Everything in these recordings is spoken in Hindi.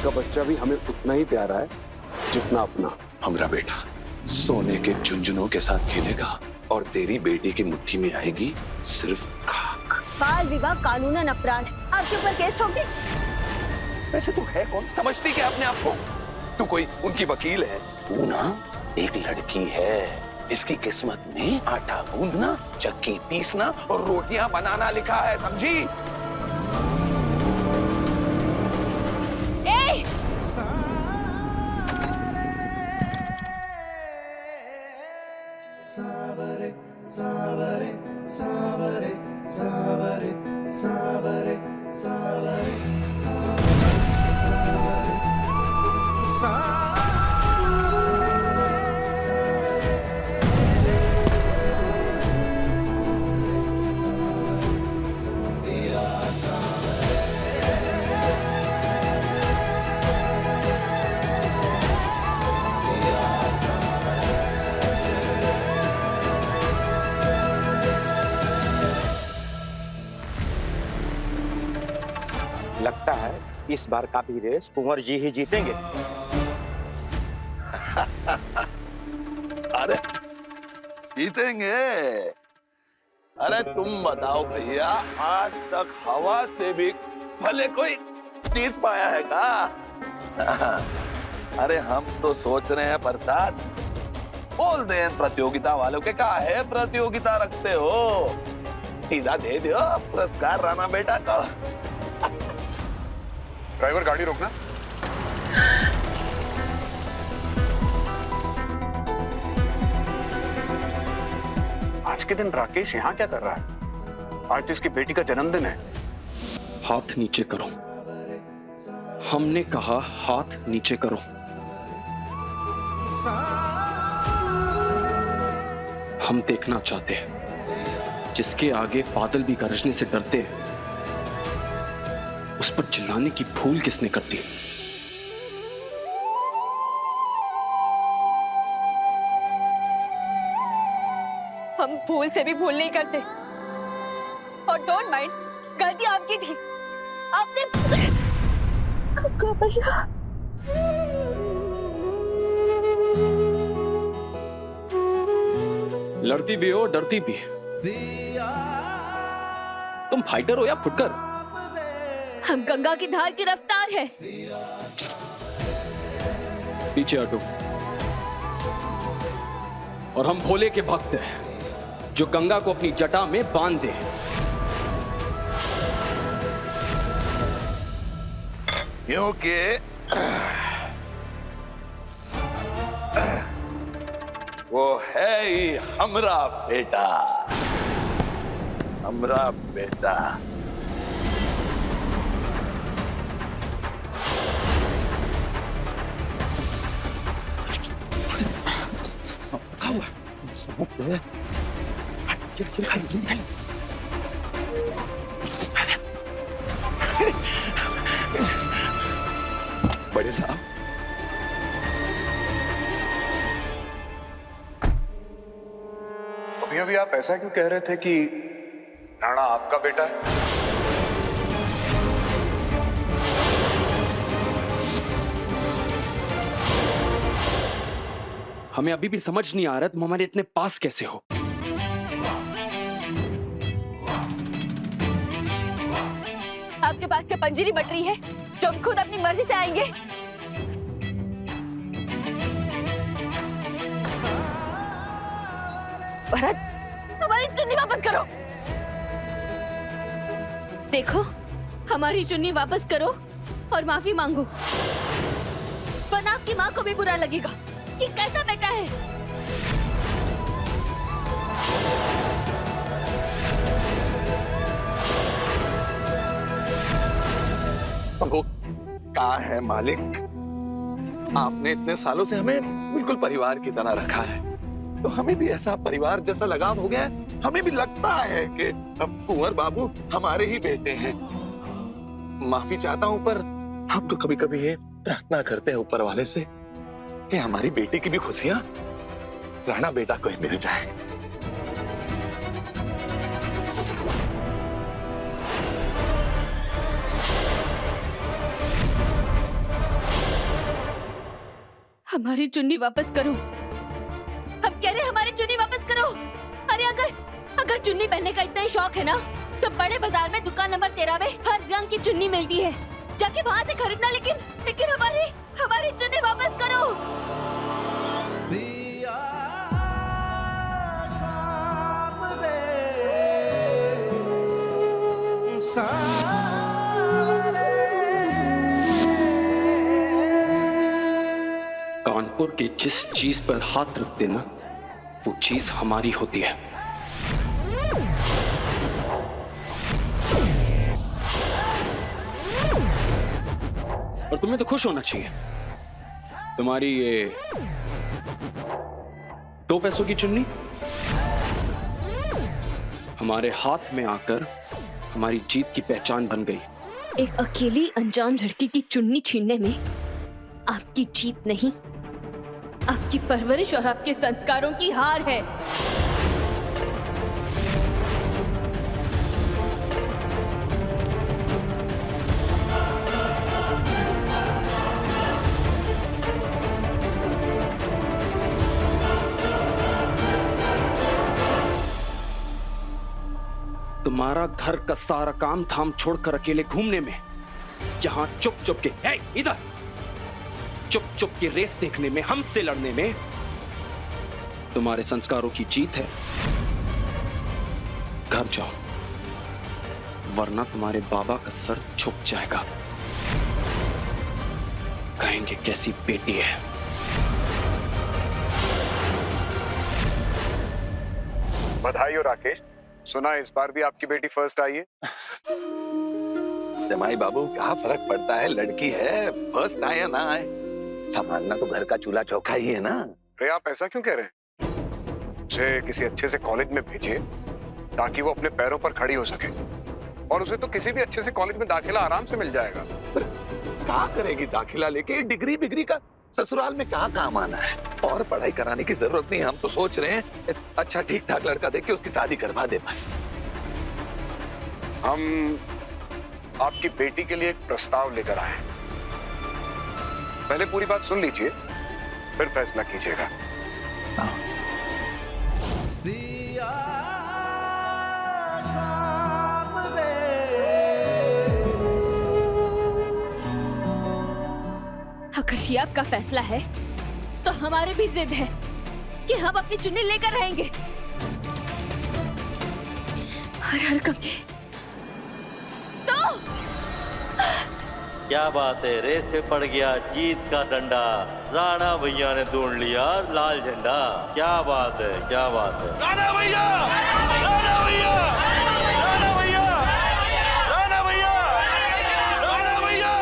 का बच्चा भी हमें उतना ही प्यारा है जितना अपना। हमारा बेटा सोने के झुंझुनों के साथ खेलेगा और तेरी बेटी की मुट्ठी में आएगी सिर्फ खाक। बाल विवाह कानूनन अपराध है, आपके ऊपर केस ठोक दे। वैसे तू है कौन? समझती क्या अपने आप को? तू कोई उनकी वकील है? तू ना एक लड़की है जिसकी किस्मत में आटा गूंदना, चक्की पीसना और रोटियां बनाना लिखा है, समझी? ए! सावरे सावरे सावरे सावरे सावरे सावरे सावरे लगता है इस बार का भी रेस कुंवर जी ही जीतेंगे। अरे जीतेंगे? अरे तुम बताओ भैया, आज तक हवा से भी भले कोई जीत पाया है का? अरे हम तो सोच रहे हैं प्रसाद, बोल दे प्रतियोगिता वालों के का है प्रतियोगिता रखते हो, सीधा दे दो पुरस्कार राणा बेटा को। ड्राइवर गाड़ी रोकना। आज के दिन राकेश यहाँ क्या कर रहा है? आज तो इसकी बेटी का जन्मदिन है। हाथ नीचे करो, हमने कहा हाथ नीचे करो। हम देखना चाहते हैं जिसके आगे बादल भी गरजने से डरते हैं, उस पर चिल्लाने की भूल किसने कर दी? हम भूल से भी भूल नहीं करते। और डोंट माइंड, गलती आपकी थी, आपने भैया। लड़ती भी हो डरती भी। तुम फाइटर हो या फुटकर? हम गंगा की धार की रफ्तार है। पीछे हटो। और हम भोले के भक्त हैं जो गंगा को अपनी जटा में बांध दे। क्योंकि वो है ही हमरा बेटा, हमरा बेटा। बड़े साहब, अभी आप ऐसा क्यों कह रहे थे कि राणा आपका बेटा है? हमें अभी भी समझ नहीं आ रहा तुम हमारे इतने पास कैसे हो। आपके पास क्या पंजीरी बट रही है जो हम खुद अपनी मर्जी से आएंगे? भरत, हमारी चुन्नी वापस करो। देखो, हमारी चुन्नी वापस करो और माफी मांगो, वरना आपकी माँ को भी बुरा लगेगा कि कैसा बेटा है। वो कहा है मालिक, आपने इतने सालों से हमें बिल्कुल परिवार की तरह रखा है, तो हमें भी ऐसा परिवार जैसा लगाव हो गया है। हमें भी लगता है कि अब कुंवर बाबू हमारे ही बेटे हैं। माफी चाहता हूं, पर हम तो कभी कभी ये प्रार्थना करते हैं ऊपर वाले से कि हमारी बेटी की भी खुशियां राणा बेटा को ही मिल जाए। हमारी चुन्नी वापस करो। हम कह रहे हमारी चुन्नी वापस करो। अरे अगर चुन्नी पहनने का इतना ही शौक है ना, तो बड़े बाजार में दुकान नंबर 13 में हर रंग की चुन्नी मिलती है, जाके वहाँ से खरीदना। लेकिन हमारी चुन्नी वापस करो। कानपुर के जिस चीज पर हाथ रख देना वो चीज हमारी होती है। और तुम्हें तो खुश होना चाहिए। तुम्हारी ये 2 पैसों की चुन्नी हमारे हाथ में आकर हमारी जीत की पहचान बन गई। एक अकेली अनजान लड़की की चुन्नी छीनने में आपकी जीत नहीं, आपकी परवरिश और आपके संस्कारों की हार है। तुम्हारा घर का सारा काम धाम छोड़कर अकेले घूमने में, यहां चुप चुप के इधर चुप चुप के रेस देखने में, हमसे लड़ने में तुम्हारे संस्कारों की जीत है। घर जाओ, वरना तुम्हारे बाबा का सर झुक जाएगा। कहेंगे कैसी बेटी है। बधाई हो राकेश, सुना इस बार भी आपकी बेटी फर्स्ट आई है। जमाई बाबू, क्या फर्क पड़ता है, लड़की है, फर्स्ट आए या ना आए, संभालना तो घर का चूल्हा चौका ही है ना। अरे आप ऐसा क्यों कह रहे हैं? उसे किसी अच्छे से कॉलेज में भेजिए ताकि वो अपने पैरों पर खड़ी हो सके, और उसे तो किसी भी अच्छे से कॉलेज में दाखिला आराम से मिल जाएगा। क्या करेगी दाखिला लेके? डिग्री का ससुराल में कहाँ काम आना है, और पढ़ाई कराने की जरूरत नहीं। हम तो सोच रहे हैं अच्छा ठीक ठाक लड़का देके उसकी शादी करवा दे बस। हम आपकी बेटी के लिए एक प्रस्ताव लेकर आए हैं। पहले पूरी बात सुन लीजिए, फिर फैसला कीजिएगा। अगर ये आपका फैसला है तो हमारे भी जिद है कि हम अपनी चुन्नी लेकर रहेंगे। हर हर गंगे। तो क्या बात है, रेस पे पड़ गया जीत का डंडा, राणा भैया ने ढूंढ लिया लाल झंडा। क्या बात है, क्या बात है। राणा भैया, राणा भैया, राणा भैया, राणा भैया, राणा भैया,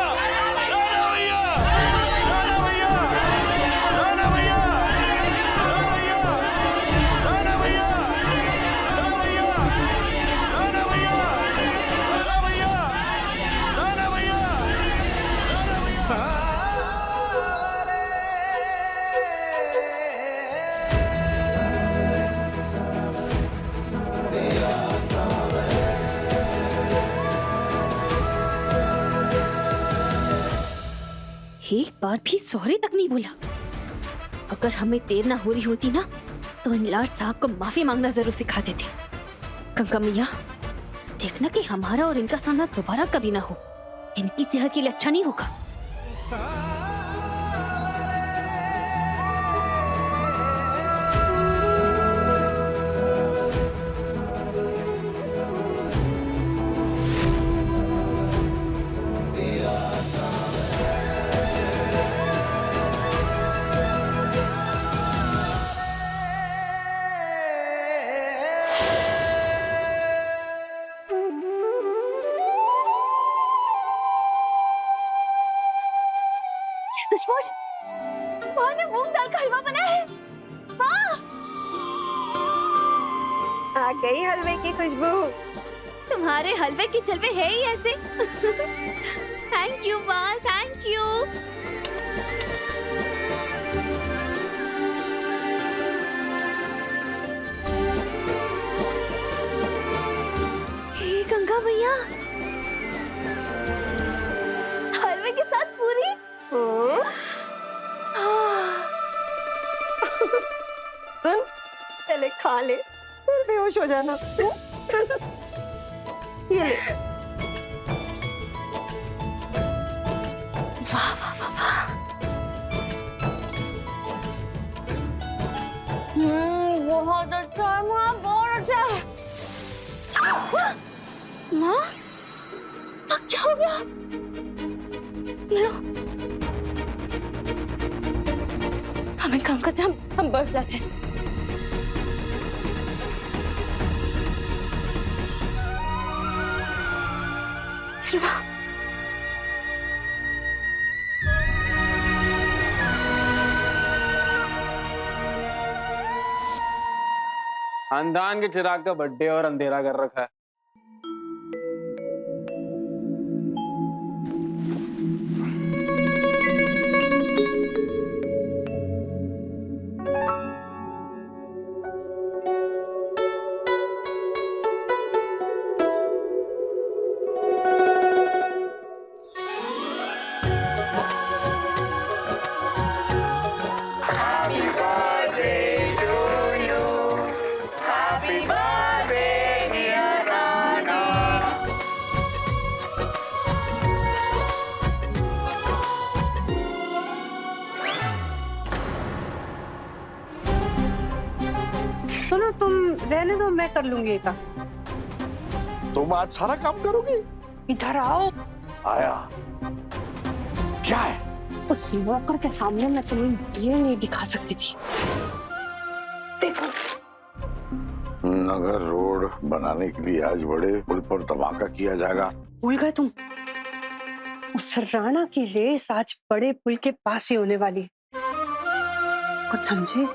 राणा भैया, राणा भैया, राणा भैया, राणा भैया, राणा भैया, राणा भैया, राणा भैया, राणा भैया, राणा भैया। एक बार भी सॉरी तक नहीं बोला। अगर हमें देर ना हो रही होती ना, तो इन लाट साहब को माफी मांगना जरूर सिखाते थे। गंगा मैया, देखना कि हमारा और इनका सामना दोबारा कभी ना हो। इनकी सेहत के लिए अच्छा नहीं होगा। सचमुच माँ ने मूंग दाल का हलवा बनाया है। माँ, आ गई हलवे की खुशबू। तुम्हारे हलवे की जलवे है ही ऐसे। थैंक यू माँ, थैंक यू। हे गंगा मैया, हलवे के साथ पूरी। सुन, पहले खा ले फिर बेहोश हो जाना। ये ले। वाह वाह वाह वाह। बहुत अच्छा है माँ, बहुत अच्छा है। माँ, क्या हो गया? ये लो। हम एक काम करते हैं, हम बर्फ लाते हैं। ये लो। खानदान के चिराग का बर्थडे और अंधेरा कर रखा है। सुनो, तुम रहने दो, मैं कर लूंगी ये काम। तुम आज सारा काम करोगी? इधर आओ। आया। क्या है? उस नौकर के सामने मैं तुम्हें ये नहीं दिखा सकती थी। देखो, नगर रोड बनाने के लिए आज बड़े पुल पर धमाका किया जाएगा। भूल गए तुम? उस राणा की रेस आज बड़े पुल के पास ही होने वाली है। कुछ समझे?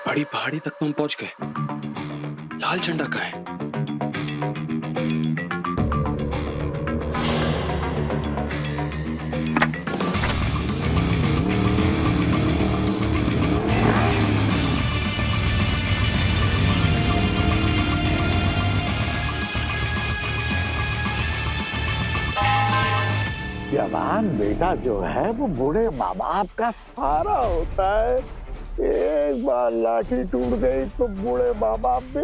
बड़ी पहाड़ी तक तुम पहुंच गए। लाल झंडा कहाँ है? जवान बेटा जो है वो बूढ़े माँ बाप का सहारा होता है। एक बार लाठी टूट गई तो बूढ़े माँ बाप भी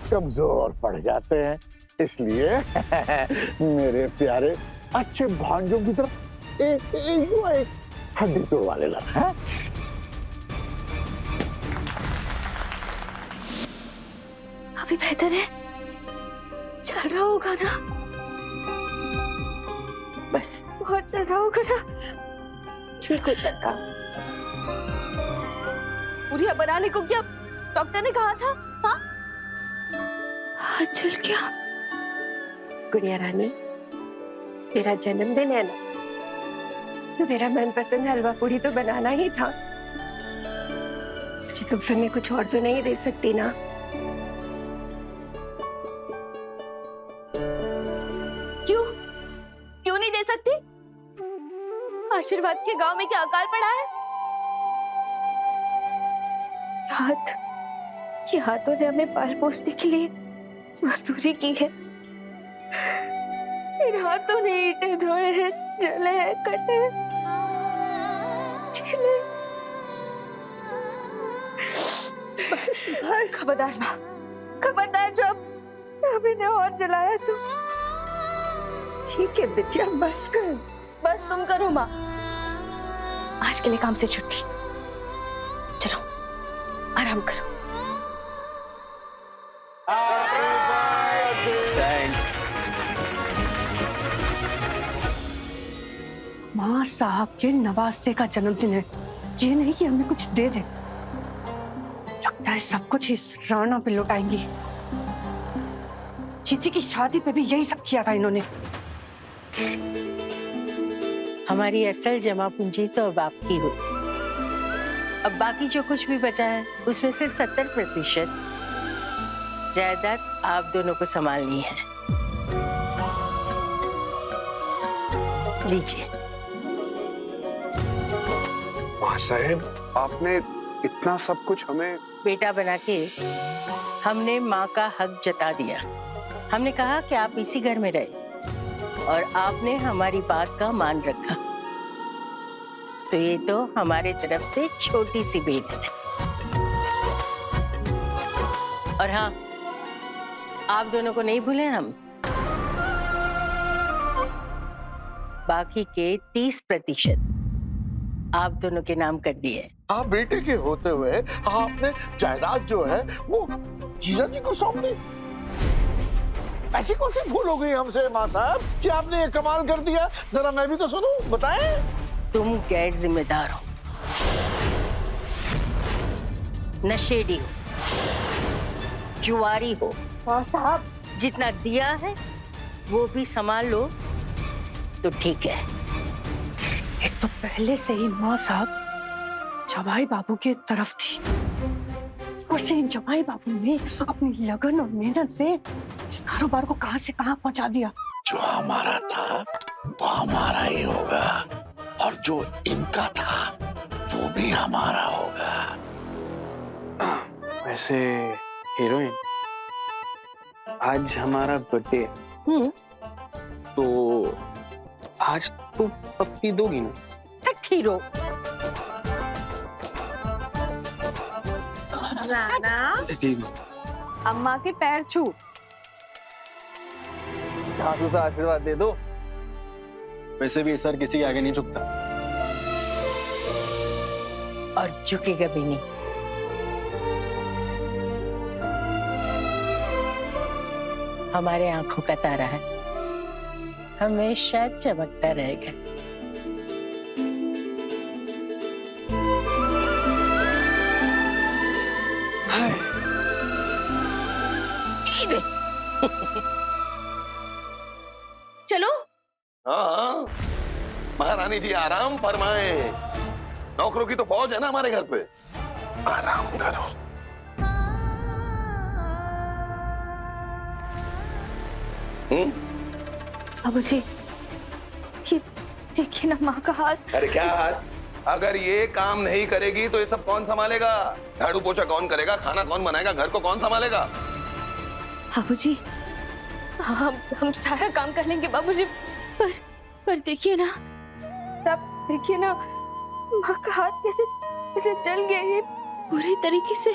कमजोर पड़ जाते हैं। इसलिए मेरे प्यारे अच्छे भांजों की तरफ एक हड्डी तोड़वा लेना है। अभी बेहतर है? चल रहा होगा ना? बस बहुत चल रहा होगा ना? ठीक हो जाएगा। पूरिया बनाने को क्या डॉक्टर ने कहा था? हाँ? आज चल क्या? गुड़िया रानी, तेरा जन्मदिन है ना, तो तेरा मनपसंद हलवा पूरी तो बनाना ही था। तुझे तोहफे में कुछ और तो नहीं दे सकती ना? क्यों नहीं दे सकती? आशीर्वाद के गांव में क्या अकाल पड़ा है? ये हाथों ने हमें पाल पोसने के लिए मजदूरी की है। इन हाथों ने ईंटें धोए हैं, जले हैं, कटे हैं, झेले। बस खबरदार माँ, खबरदार, जो अब इन्हें और जलाया तो। ठीक है बिटिया, बस कर। बस तुम करो माँ। आज के लिए काम से छुट्टी। चलो आराम करो। माँ साहब के नवासे का जन्मदिन है, ये नहीं कि हमें कुछ दे दे। लगता है सब कुछ इस राणा पे लौटाएंगी। चीची की शादी पे भी यही सब किया था इन्होंने। हमारी असल जमा पूंजी तो अब आपकी हो। अब बाकी जो कुछ भी बचा है उसमें से 70% जायदाद आप दोनों को संभालनी है। लीजिए। माँ साहब, आपने इतना सब कुछ हमें बेटा बना के हमने माँ का हक जता दिया। हमने कहा कि आप इसी घर में रहे और आपने हमारी बात का मान रखा। तो ये तो हमारे तरफ से छोटी सी भेंट है। और हाँ, आप दोनों को नहीं भूले हम। बाकी के 30% आप दोनों के नाम कर दिए। आप बेटे के होते हुए आपने जायदाद जो है वो जीजा जी को सौंप दी। ऐसी कौन सी भूल हो गई हमसे माँ साहब कि आपने ये कमाल कर दिया? जरा मैं भी तो सुनूं, बताएं। तुम गैर जिम्मेदार हो, नशेड़ी हो, जुआरी हो। माँ साहब, जितना दिया है वो भी संभाल लो तो ठीक है। एक तो पहले से ही माँ साहब जमाई बाबू की तरफ थी, और से जमाई बाबू ने अपनी लगन और मेहनत से इस कारोबार को कहां से कहां पहुंचा दिया। जो हमारा था वो हमारा ही होगा, और जो इनका था वो भी हमारा होगा। वैसे हीरोइन, आज हमारा बर्थडे है, तो आज तो पप्पी दोगी ना? हीरो राणा, जी। अम्मा के पैर छू। आंसू से आशीर्वाद दे दो। वैसे भी सर किसी के आगे नहीं झुकता। और झुकेगा भी नहीं। हमारे आंखों का तारा है, हमेशा चमकता रहेगा। चलो। हाँ, महारानी जी आराम फरमाए। नौकरों की तो फौज है ना हमारे घर पे। आराम करो। बाबूजी, ये देखिए ना माँ का हाथ। अरे क्या हाथ? अगर ये काम नहीं करेगी तो ये सब कौन संभालेगा? झाड़ू पोछा कौन करेगा? खाना कौन बनाएगा? घर को कौन संभालेगा? बाबूजी, हम सारा काम कर लेंगे बाबूजी, पर देखिए ना, आप देखिए ना, माँ का हाथ कैसे जल गया है पूरी तरीके से।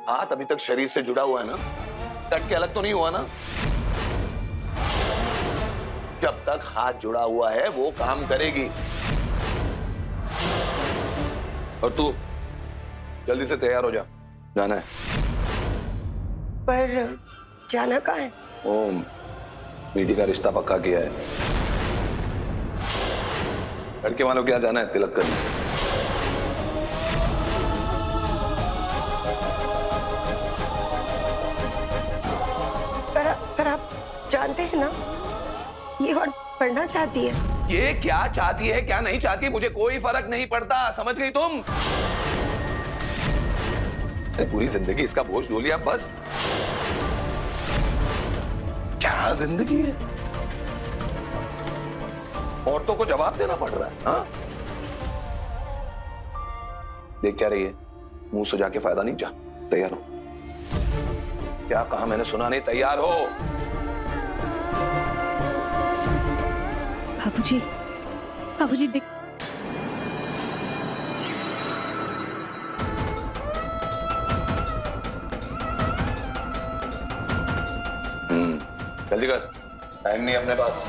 हाथ अभी तक शरीर से जुड़ा हुआ है ना, कट के अलग तो नहीं हुआ ना। जब तक हाथ जुड़ा हुआ है वो काम करेगी। और तू जल्दी से तैयार हो जा, जाना है। पर जाना कहाँ है? ओम, बेटी का रिश्ता पक्का किया है। लड़के वालों के यहाँ जाना है तिलक करने। पर आप जानते हैं ना, ये और पढ़ना चाहती है। ये क्या चाहती है क्या नहीं चाहती है मुझे कोई फर्क नहीं पड़ता, समझ गई तुम? पूरी जिंदगी इसका बोझ लो लिया बस। क्या जिंदगी है, औरतों को जवाब देना पड़ रहा है। हाँ, देख क्या रही है, मुंह सुजा के फायदा नहीं। जा तैयार हो। क्या कहा मैंने, सुना नहीं? तैयार हो। बाबूजी देख, जल्दी कर, टाइम नहीं अपने पास।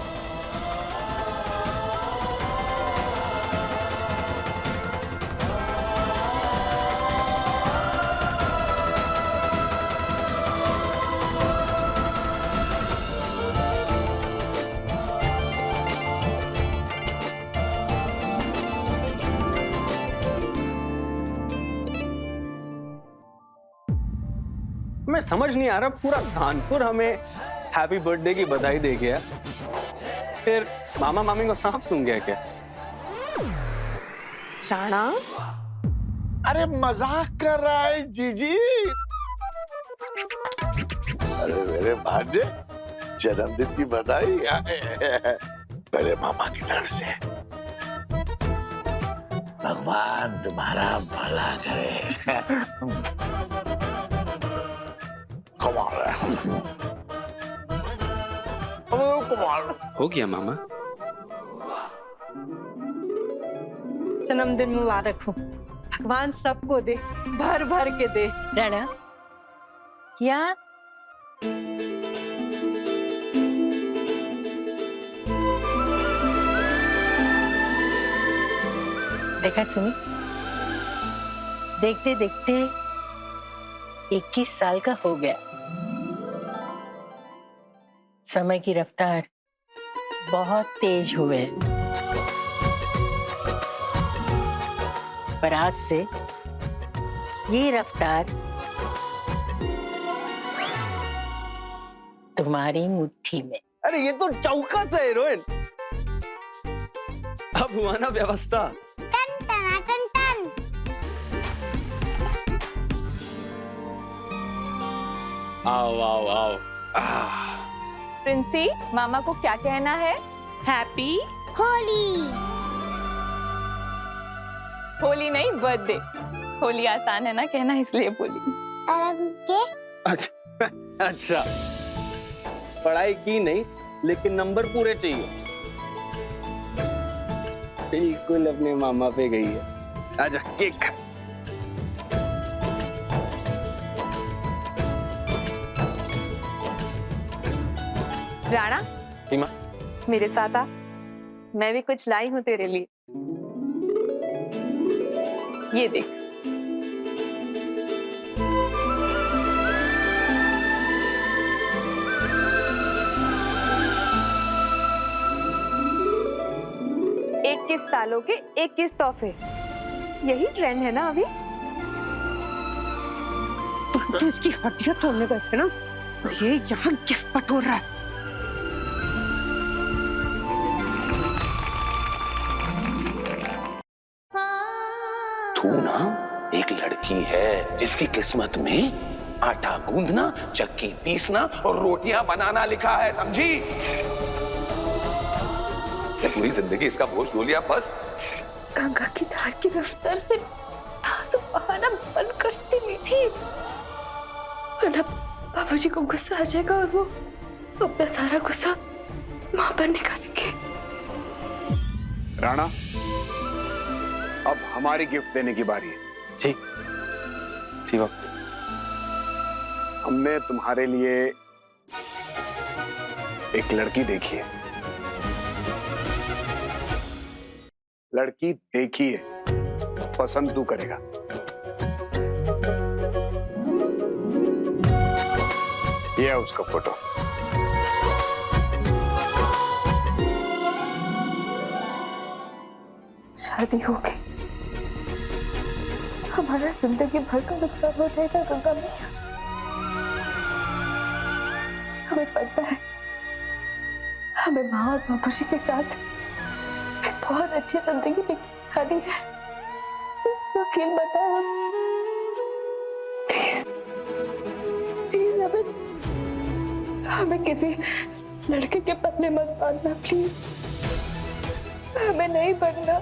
मैं समझ नहीं आ रहा, पूरा कानपुर हमें हैप्पी बर्थडे की बधाई दे गया, फिर मामा मामी को सांप सूंघ गया क्या? राणा, अरे मजाक कर रहा है जीजी। अरे मेरे भांजे, जन्मदिन की बधाई मेरे मामा की तरफ से। भगवान तुम्हारा भला करे। कमाल है, कमाल। हो गया मामा। जन्मदिन मुबारक हो, भगवान सबको दे, भर भर के दे। राणा, क्या देखा सुनी, देखते देखते 21 साल का हो गया। समय की रफ्तार बहुत तेज हुए है। पर आज से ये रफ्तार तुम्हारी मुट्ठी में। अरे ये तो चौका सा है हीरोइन। अब हुआ ना व्यवस्था। आओ आओ आओ। प्रिंसी, मामा को क्या कहना है? हैप्पी होली। होली नहीं, बर्थडे। होली आसान है ना कहना, इसलिए बोली। अच्छा, पढ़ाई की नहीं लेकिन नंबर पूरे चाहिए। बिल्कुल अपने मामा पे गई है। आजा केक खा। राणा, सीमा, मेरे साथ आ, मैं भी कुछ लाई हूँ तेरे लिए। ये देख। इक्कीस सालों के 21 तोहफे, यही ट्रेंड है ना अभी। तो इसकी हड्डियां तोड़ने गए थे ना, ये यहाँ गिफ्ट बटोर रहा है। तू ना एक लड़की है जिसकी किस्मत में आटा गूंदना, चक्की पीसना और रोटियां बनाना लिखा है, समझी? पूरी जिंदगी इसका बोझ ढो लिया बस। गंगा की धार की रफ्तार से आंसू बहाना बंद करती नहीं थी, वरना बाबूजी को गुस्सा आ जाएगा और वो अपना सारा गुस्सा मां पर निकालेंगे। राणा, अब हमारी गिफ्ट देने की बारी है। जी जी बाबू। हमने तुम्हारे लिए एक लड़की देखी है। लड़की देखी है, पसंद तू करेगा। ये है उसका फोटो। शादी हो गई, हमारा जिंदगी भर का नुकसान हो जाएगा गंगा मैया। हमें पता है, हमें माँ और बाबूजी के साथ एक बहुत अच्छी जिंदगी बितानी है। यकीन बताओ प्लीज, प्लीज हमें किसी लड़के के पल्ले मत बांधना प्लीज। हमें नहीं बनना।